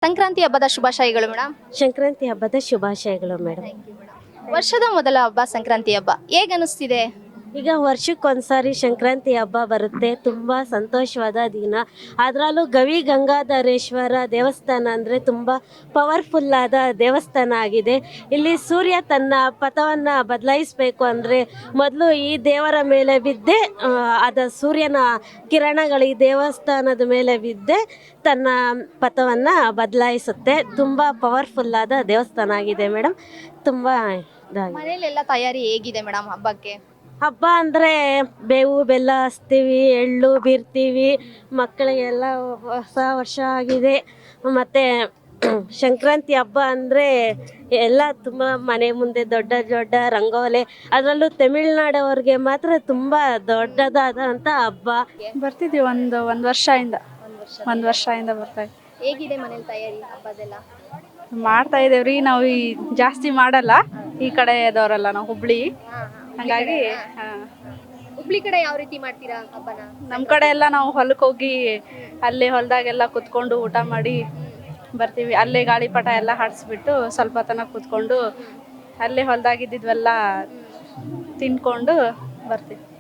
ಸಂಕ್ರಾಂತಿ ಹಬ್ಬದ ಶುಭಾಶಯಗಳು ಮೇಡಮ್. ಸಂಕ್ರಾಂತಿ ಹಬ್ಬದ ಶುಭಾಶಯಗಳು ಮೇಡಮ್. ವರ್ಷದ ಮೊದಲ ಹಬ್ಬ ಸಂಕ್ರಾಂತಿ ಹಬ್ಬ ಹೇಗೆ ಅನಿಸ್ತಿದೆ? ಈಗ ವರ್ಷಕ್ಕೊಂದ್ಸಾರಿ ಸಂಕ್ರಾಂತಿ ಹಬ್ಬ ಬರುತ್ತೆ, ತುಂಬ ಸಂತೋಷವಾದ ದಿನ. ಅದರಲ್ಲೂ ಗವಿ ಗಂಗಾಧರೇಶ್ವರ ದೇವಸ್ಥಾನ ಅಂದರೆ ತುಂಬ ಪವರ್ಫುಲ್ಲಾದ ದೇವಸ್ಥಾನ ಆಗಿದೆ. ಇಲ್ಲಿ ಸೂರ್ಯ ತನ್ನ ಪಥವನ್ನು ಬದಲಾಯಿಸಬೇಕು ಅಂದರೆ ಮೊದಲು ಈ ದೇವರ ಮೇಲೆ ಬಿದ್ದೇ ಅದ ಸೂರ್ಯನ ಕಿರಣಗಳು ಈ ದೇವಸ್ಥಾನದ ಮೇಲೆ ಬಿದ್ದೇ ತನ್ನ ಪಥವನ್ನು ಬದಲಾಯಿಸುತ್ತೆ. ತುಂಬ ಪವರ್ಫುಲ್ಲಾದ ದೇವಸ್ಥಾನ ಆಗಿದೆ ಮೇಡಮ್. ತುಂಬ ಇದಾಗಿದೆ. ಮನೇಲೆಲ್ಲ ತಯಾರಿ ಹೇಗಿದೆ ಮೇಡಮ್ ಹಬ್ಬಕ್ಕೆ? ಹಬ್ಬ ಅಂದರೆ ಬೇವು ಬೆಲ್ಲ ಹಚ್ತೀವಿ, ಎಳ್ಳು ಬೀರ್ತೀವಿ, ಮಕ್ಕಳಿಗೆಲ್ಲ ಹೊಸ ವರ್ಷ ಆಗಿದೆ. ಮತ್ತು ಸಂಕ್ರಾಂತಿ ಹಬ್ಬ ಅಂದರೆ ಎಲ್ಲ ತುಂಬ ಮನೆ ಮುಂದೆ ದೊಡ್ಡ ದೊಡ್ಡ ರಂಗೋಲೆ, ಅದರಲ್ಲೂ ತಮಿಳ್ನಾಡವ್ರಿಗೆ ಮಾತ್ರ ತುಂಬ ದೊಡ್ಡದಾದಂಥ ಹಬ್ಬ. ಬರ್ತಿದ್ದೀವಿ ಒಂದು ವರ್ಷದಿಂದ ಬರ್ತಾ ಇದ್ದೀವಿ. ಹೇಗಿದೆ ಮನೇಲಿ ತಯಾರಿ ಹಬ್ಬದೆಲ್ಲ? ಮಾಡ್ತಾ ಇದ್ದೇವ್ರಿ. ನಾವು ಜಾಸ್ತಿ ಮಾಡಲ್ಲ, ಈ ಕಡೆದವರಲ್ಲ, ನಾವು ಹುಬ್ಳಿ, ಹಂಗಾಗಿ ಹುಬ್ಳಿ ಕಡೆ ಯಾವ ರೀತಿ ಮಾಡ್ತೀರಾ ಹಬ್ಬನ? ನಮ್ಮ ಕಡೆ ಎಲ್ಲ ನಾವು ಹೊಲಕ್ಕೆ ಹೋಗಿ ಅಲ್ಲೇ ಹೊಲದಾಗೆಲ್ಲ ಕುತ್ಕೊಂಡು ಊಟ ಮಾಡಿ ಬರ್ತೀವಿ. ಅಲ್ಲೇ ಗಾಳಿಪಟ ಎಲ್ಲ ಹಾಡಿಸ್ಬಿಟ್ಟು ಸ್ವಲ್ಪ ತನಕ ಕುತ್ಕೊಂಡು ಅಲ್ಲೇ ಹೊಲದಾಗಿದ್ದಿದ್ವೆಲ್ಲ ತಿನ್ಕೊಂಡು ಬರ್ತೀವಿ.